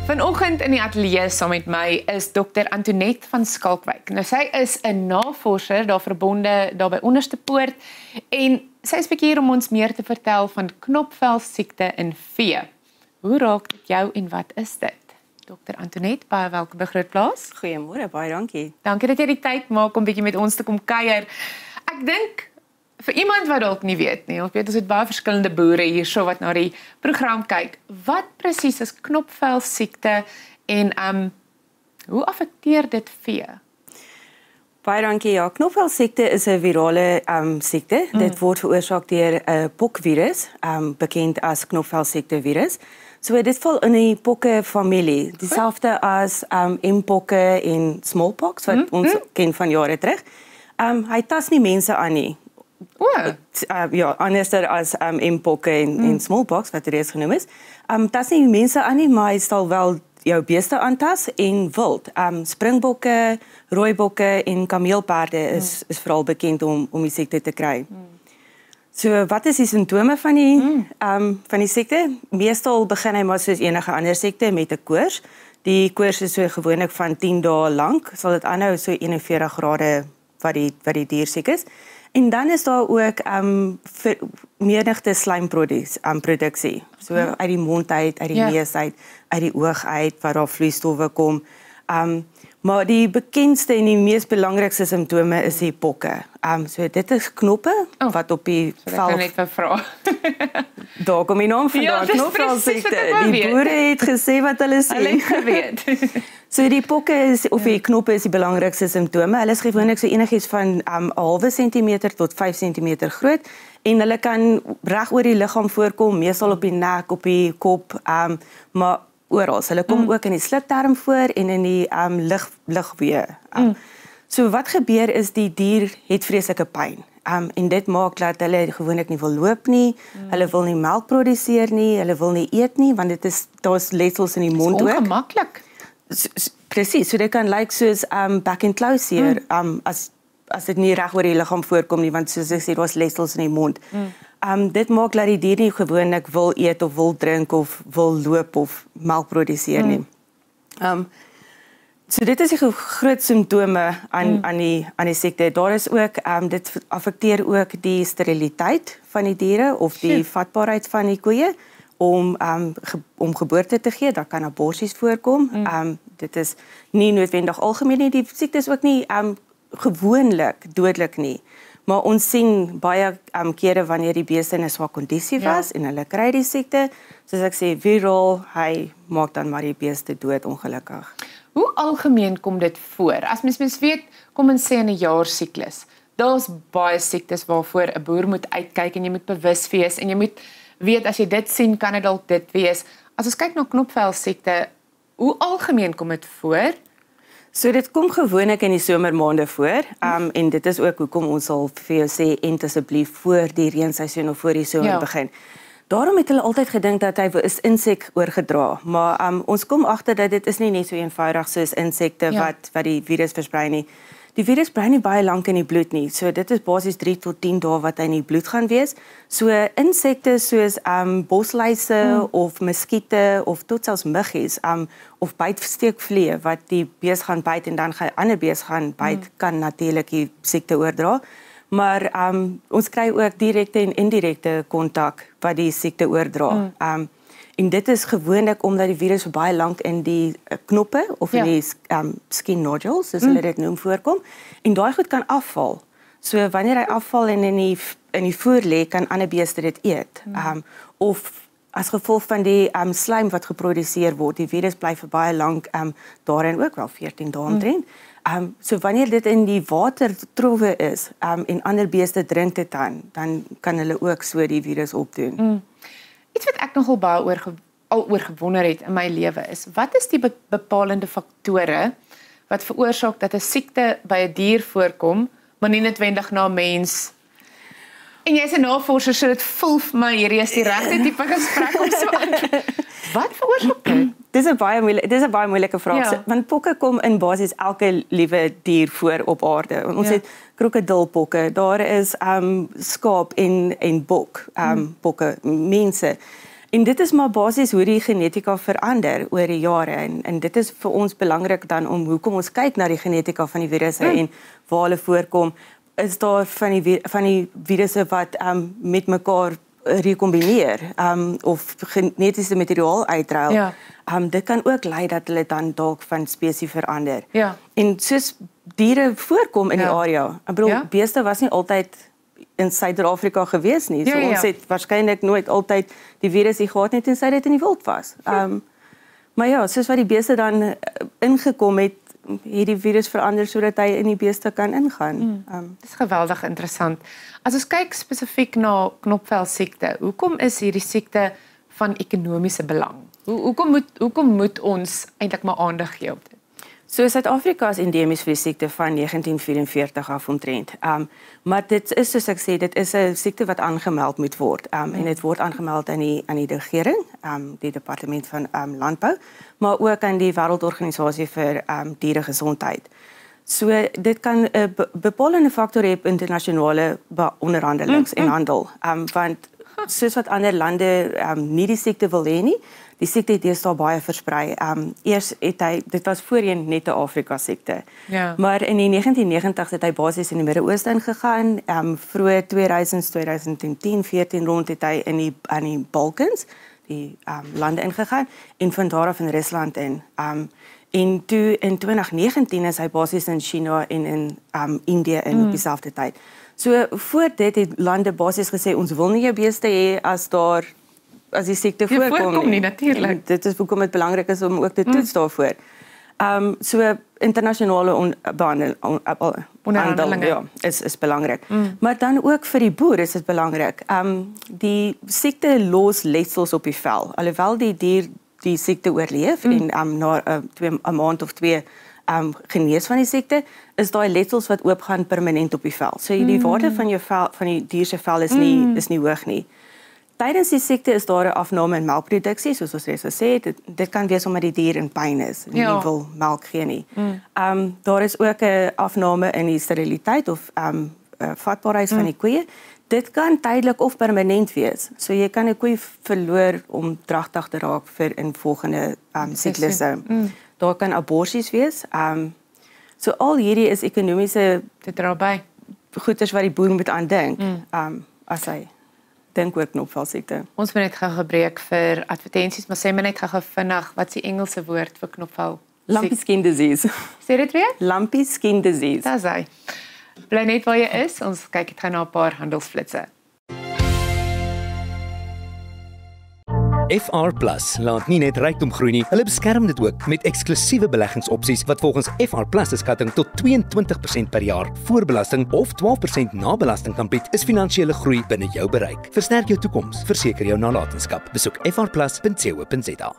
Vanoggend in die ateljee saam met my is Dr. Antoinette van Skalkwyk. Nou sy is 'n navorser daar verbonde daar by Onderste Poort en sy is bietjie hier om ons meer te vertel van knopvelsiekte in vee. Hoe raak dit jou en wat is dit? Dr. Antoinette, baie welkom by Grootplaas. Goeiemôre, baie dankie. Dankie dat jy die tyd maak om bietjie met ons te kom kuier. Ek dink vir iemand wat dalk nie weet nie, of weet ons het baie verskillende boere hierso wat na die program kyk. Wat presies is knopvelsiekte en hoe affekteer dit vee? Baie dankie. Ja, knopvelsiekte is 'n virale siekte. Dit word veroorsaak deur 'n pokvirus, bekend as knopvelsiekte virus. So dit val in die pokke familie, dieselfde as M-pokke en smallpox wat ons ken van jare terug. Hy tas nie mense aan nie. Ja, anders as M-pokke en smallpox wat reeds genoem is. Tas nie mense aan nie, maar hy sal wel jou beeste aantas en wild. Springbokke, rooibokke en kameelperde is veral bekend om die siekte te kry. So wat is die simptome van die siekte? Meestal begin hy maar soos enige ander siekte met 'n koors. Die koors is so gewoonlik van 10 dae lank, sal dit aanhou so 41 grade wat die dier siek is. En dan is daar ook menigte slijmproduksie. So uit die mond uit, uit die neus uit, uit die oog uit, waar daar vloeistowwe kom. Maar die bekendste en die mees belangrikste simptome is die pokke. So dit is knoppe wat op die vel... Ek net vra. Daar kom die naam vandaan, knopvelsiekte. Die boere het gesê wat hulle sê. Hulle het geweet. So die pokke of die knoppe is die belangrikste simptome. Hulle is gewoonlik so enigiets van 'n halwe sentimeter tot 5 cm groot en hulle kan reg oor die liggaam voorkom, meestal op die nek, op die kop, maar oral. Hulle kom ook in die slukdarm voor en in die lugweë. So wat gebeur is die dier het vreeslike pyn. En dit maak dat hulle gewoonlik nie wil loop nie, hulle wil nie melk produseer nie, hulle wil nie eet nie, want daar's letsels in die mond ook. Ongemaklik. Presies, so dit kan lyk soos back and claw seer, as dit nie reg oor die liggaam voorkom nie, want soos ek sê, daar's letsels in die mond. Dit maak dat die dier nie gewoonlik wil eet of wil drink of wil loop of melk produseer nie. So dit is die groot simptome aan die siekte. Daar is ook, dit affekteer ook die steriliteit van die diere of die vatbaarheid van die koeie om geboorte te gee. Daar kan aborsies voorkom. Dit is nie noodwendig algemeen nie. Die siekte is ook nie gewoonlik dodelik nie. Maar ons sien baie kere wanneer die beeste in 'n swak kondisie was en hulle kry die siekte. Soos ek sê, viral, hy maak dan maar die beeste dood ongelukkig. Hoe algemeen kom dit voor? As mens weet, kom ons sê in 'n jaarsiklus. Daar's baie siektes waarvoor 'n boer moet uitkyk en jy moet bewus wees en jy moet weet as jy dit sien, kan dit dalk dit wees. As ons kyk na knopvelsiekte, hoe algemeen kom dit voor? So dit kom gewoonlik in die somermaande voor. En dit is ook hoekom ons sal vir jou sê ent asseblief voor die reenseisoen of voor die somer begin. Daarom het hulle altyd gedink dat hy is insek oorgedra, maar ons kom agter dat dit is nie net so eenvoudig soos insekte wat die virus versprei nie. Die virus bly nie baie lank in die bloed nie. So dit is basies 3 tot 10 dae wat hy in die bloed gaan wees. So insekte soos bosluise of muskiete of tot selfs muggies of bytsteekvliee wat die bees gaan byt en dan gaan ander bees gaan byt, kan natuurlik die siekte oordra. Maar ons kry ook direkte en indirekte kontak wat die siekte oordra. En dit is gewoonlik omdat die virus baie lank in die knoppe of in die skin nodules, soos hulle dit noem, voorkom. En daai goed kan afval. So wanneer hy afval en in die voer lê, kan ander beeste dit eet. Of as gevolg van die slijm wat geproduseer word, die virus bly vir baie lank daarin ook wel 14 dae omtrent. So wanneer dit in die watertrowwe is en ander beeste drink dit dan kan hulle ook so die virus opdoen. Iets wat ek nogal baie oor gewonder het in my lewe is, wat is die bepalende faktore wat veroorsaak dat 'n siekte by 'n dier voorkom, maar nie noodwendig na 'n mens? En jy's 'n navorser, so dit voel vir my hierdie is die regte tipe gesprek om so aan. Wat veroorsaak dit? Dis 'n baie moeilike vraag, want pokke kom in basies elke liewe dier voor op aarde. Ons het krokodilpokke, daar is skaap en bok, pokke, mense. En dit is maar basies hoe die genetika verander oor die jare en dit is vir ons belangrik dan om hoekom ons kyk na die genetika van die virusse en waar hulle voorkom. Is daar van die virusse wat met mekaar rekombineer of genetiese materiaal uitruil. Ja. Dit kan ook lei dat hulle dan dalk van spesie verander. Ja. En soos diere voorkom in die area. Ek bedoel, beeste was nie altyd in Suid-Afrika gewees nie. So ons het waarskynlik nooit altyd die virus gehad net tensy dit in die wild was. Maar ja, soos wat die beeste dan ingekom het die virus verander sodat hy in die beeste kan ingaan. Dis geweldig interessant. As ons kyk spesifiek na knopvelsiekte, hoekom is hierdie siekte van ekonomiese belang? Hoekom moet ons eintlik maar aandag gee op dit? So Suid-Afrika is endemies vir die siekte van 1944 af omtrent. Maar dit is soos ek sê, dit is 'n siekte wat aangemeld moet word. En dit word aangemeld aan die regering, die departement van landbou, maar ook aan die Wêreldorganisasie vir dieregesondheid. So dit kan 'n bepalende faktor hê op internasionale onderhandelings en handel. Want soos wat ander lande nie die siekte wil hê nie, die siekte het deesdae baie versprei. Eers het dit was voorheen net 'n Afrika siekte. Ja. Maar in die 1990s het hy basies in die Midde-Ooste ingegaan. Vroeg 2010, 14 rond het hy aan die Balkans, die lande ingegaan en van daar af in Rusland in. En toe in 2019 is hy basies in China en in Indië in op dieselfde tyd. So voor dit het lande basies gesê ons wil nie jou beeste hê as die siekte voorkom nie natuurlik. Dit is hoekom dit belangrik is om ook te toets daarvoor. So internasionale onderhandelinge is belangrik. Maar dan ook vir die boer is dit belangrik. Die siekte los letsels op die vel. Alhoewel die dier die siekte oorleef en na 'n maand of 2 genees van die siekte, is daai letsels wat oopgaan permanent op die vel. So die waarde van jou vel, van die dier se vel is nie hoog nie. Tydens die siekte is daar 'n afname in melkproduksie, soos ons reeds gesê het. Dit kan wees omdat die dier in pyn is en nie wil melk gee nie. Daar is ook 'n afname in die steriliteit of vatbaarheid van die koeie. Dit kan tydelik of permanent wees. So jy kan 'n koei verloor om dragtig te raak vir in volgende siklusse. Daar kan aborsies wees. So al hierdie is ekonomiese Dit dra by. goeders wat die boer moet aandink. As hy dink oor knopvelsiekte. Ons moet net gou gebreek vir advertensies, maar sê my net gou vinnig, wat is die Engelse woord vir knopvel? Lumpy skin disease. Sê dit weer? Lumpy skin disease. Dis hy. Bly net waar jy is. Ons kyk net gou na 'n paar handelsflitsse. FR Plus laat nie net rykdom groei nie, hulle beskerm dit ook met eksklusiewe beleggingsopsies wat volgens FR Plus se skatting tot 22% per jaar voor belasting of 12% na belasting kan bied, is finansiële groei binne jou bereik. Versterk jou toekoms, verseker jou nalatenskap. Besoek frplus.co.za.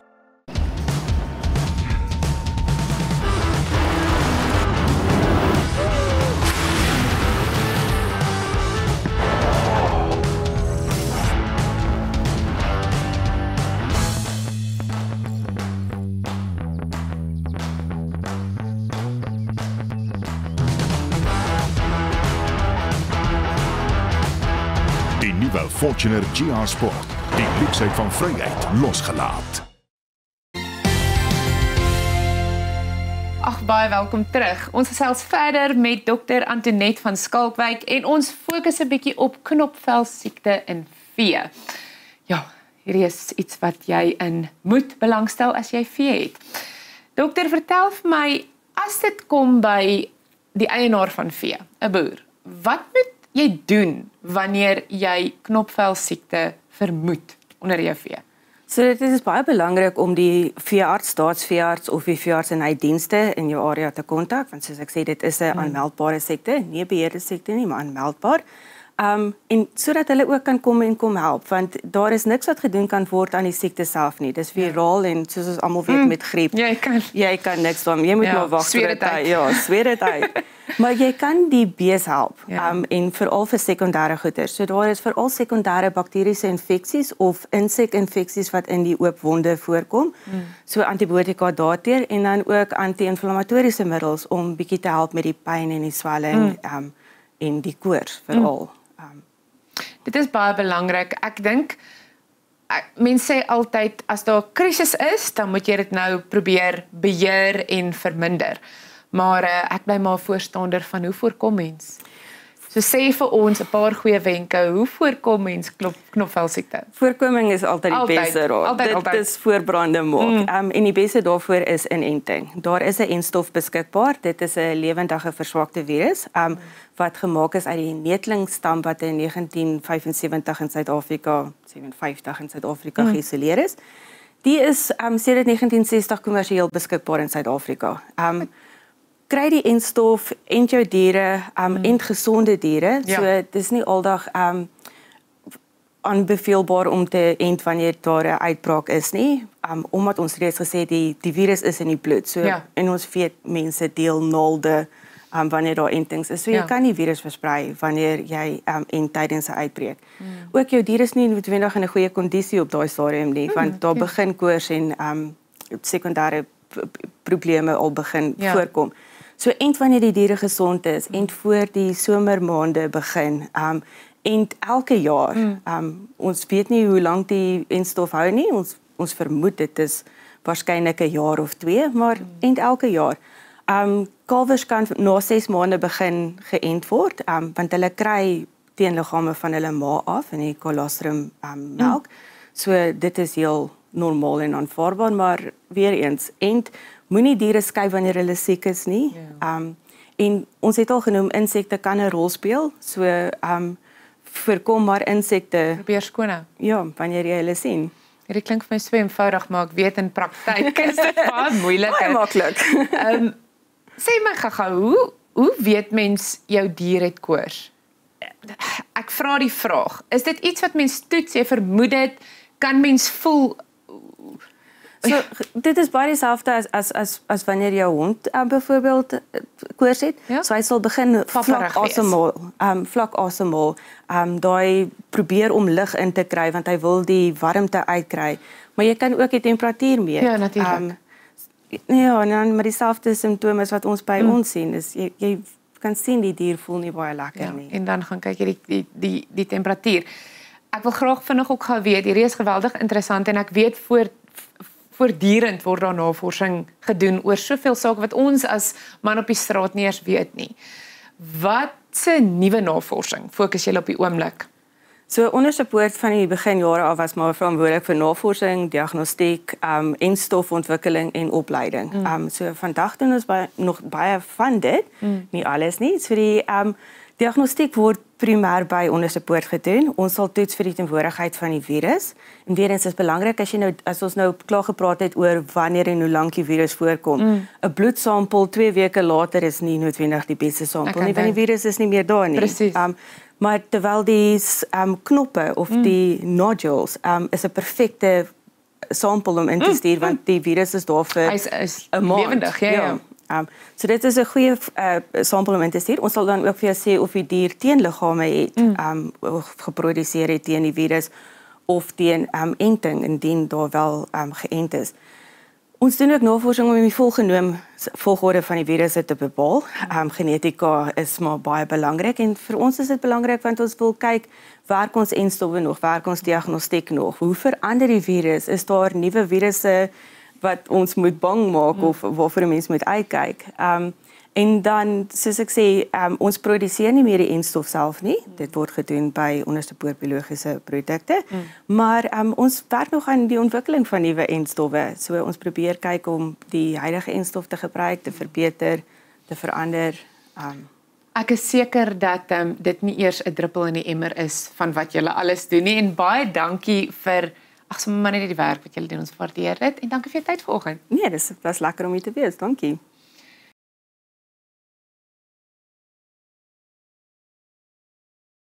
Fortuner GR Sport, die luksheid van vryheid losgelaat. Ag, baie welkom terug. Ons gesels verder met Dr. Antoinette van Skalkwyk en ons fokus 'n bietjie op knopvelsiekte in vee. Ja, hierdie is iets wat jy in moet belangstel as jy vee het. Dokter, vertel vir my, as dit kom by die eienaar van vee, 'n boer, wat moet jy doen wanneer jy knopvelsiekte vermoed onder jou vee? So dit is baie belangrik om die veearts, staatsveearts of die veearts in hy dienste in jou area te kontak, want soos ek sê, dit is 'n aanmeldbare siekte, nie 'n beheerde siekte nie, maar aanmeldbaar. En sodat hulle ook kan kom help, want daar is niks wat gedoen kan word aan die siekte self nie. Dis viraal en soos ons almal weet met griep. Jy kan niks doen. Jy moet maar wag sweer dit uit. Ja, sweer dit uit. Maar jy kan die bees help. En veral vir sekondêre goeters. So daar is veral sekondêre bakteriese infeksies of insekinfeksies wat in die oop wonde voorkom. So antibiotika daarteer en dan ook anti-inflammatoriese middels om bietjie te help met die pyn en die swelling en die koors veral. Dit is baie belangrik. Ek dink mense sê altyd as daar 'n krisis is, dan moet jy dit nou probeer beheer en verminder. Maar ek bly maar voorstander van hoe voorkom mens? So sê vir ons 'n paar goeie wenke, hoe voorkom mens knofvelsiekte? Voorkoming is altyd die beste raad. Dit is voorbrande maak. En die beste daarvoor is inenting. Daar is 'n enstof beskikbaar. Dit is 'n lewendige verswakte virus wat gemaak is uit die netelingstam wat in 1975 in Suid-Afrika, 57 in Suid-Afrika geïsoleer is. Die is sedert 1960 kommersieel beskikbaar in Suid-Afrika. Kry die enstof, ent jou diere, ent gesonde diere. So dit is nie aldag aanbeveelbaar om te ent wanneer daar 'n uitbraak is nie, omdat ons reeds gesê die virus is in die bloed. So en ons weet mense deel naalde wanneer daar entings is. So jy kan nie virus versprei wanneer jy ent tydens 'n uitbreek. Ook jou diere is nie noodwendig in 'n goeie kondisie op daai stadium nie, want daar begin koors en sekondêre probleme al begin voorkom. So ent wanneer die diere gesond is, ent voor die somermaande begin, ent elke jaar. Ons weet nie hoe lank die entstof hou nie, ons vermoed dit is waarskynlik 'n jaar of 2, maar ent elke jaar. Kalwers kan na 6 maande begin geënt word, want hulle kry teenliggame van hulle ma af in die colostrum melk. So dit is heel normaal en aanvaarbaar, maar weer eens, ent moenie diere skei wanneer hulle siek is nie. En ons het al genoem insekte kan 'n rol speel. So voorkom maar insekte. Probeer skoon hou. Ja, wanneer jy hulle sien. Dit klink vir my so eenvoudig, maar ek weet in praktyk is dit baie moeilik. Baie maklik. Sê my gou-gou, hoe weet mens jou dier het koors? Ek vra die vraag, is dit iets wat mens toets, jy vermoed dit, kan mens voel? So dit is baie dieselfde as wanneer jou hond byvoorbeeld koors het. So hy sal begin vlak asemhaal, daai probeer om lug in te kry want hy wil die warmte uitkry. Maar jy kan ook die temperatuur meet. Ja, natuurlik. Ja, en dan met dieselfde simptome wat ons by ons sien, is jy kan sien die dier voel nie baie lekker nie. En dan gaan kyk jy die temperatuur. Ek wil graag vinnig ook gaan weet, hierdie is geweldig interessant en ek weet voortdurend word daar navorsing gedoen oor soveel sake wat ons as man op die straat nie eens weet nie. Wat se nuwe navorsing fokus julle op die oomblik? So Onderstepoort van die beginjare af was maar verantwoordelik vir navorsing, diagnostiek, enstofontwikkeling en opleiding. So vandag doen ons nog baie van dit, nie alles nie. So die diagnostiek word primêr by Onderstepoort gedoen. Ons sal toets vir die teenwoordigheid van die virus. En weer eens is belangrik as ons nou klaar gepraat het oor wanneer en hoe lank die virus voorkom. 'n Bloedsampel 2 weke later is nie noodwendig die beste sampel nie, want die virus is nie meer daar nie. Presies. Maar terwyl die knoppe of die nodules is 'n perfekte sampel om in te stuur want die virus is daar vir 'n maand. Lewendig, ja. So dit is 'n goeie sampel om in te stuur. Ons sal dan ook vir jou sê of die dier teenliggame het geproduseer het teen die virus of teen enting indien daar wel geënt is. Ons doen ook navorsing om die volgorde van die virusse te bepaal. Genetika is maar baie belangrik en vir ons is dit belangrik want ons wil kyk, werk ons enstowwe nog, werk ons diagnostiek nog, hoe verander die virus, is daar nuwe virusse wat ons moet bang maak of waarvoor 'n mens moet uitkyk. En dan, soos ek sê, ons produseer nie meer die enstof self nie. Dit word gedoen by Onderstepoort biologiese produkte. Maar ons werk nog aan die ontwikkeling van nuwe enstowwe. So ons probeer kyk om die huidige enstof te gebruik, te verbeter, te verander. Ek is seker dat dit nie eers 'n druppel in die emmer is van wat julle alles doen nie. En baie dankie vir sommer net die werk wat julle doen. Ons waardeer dit en dankie vir jou tyd vanoggend. Nee, dit was lekker om hier te wees. Dankie.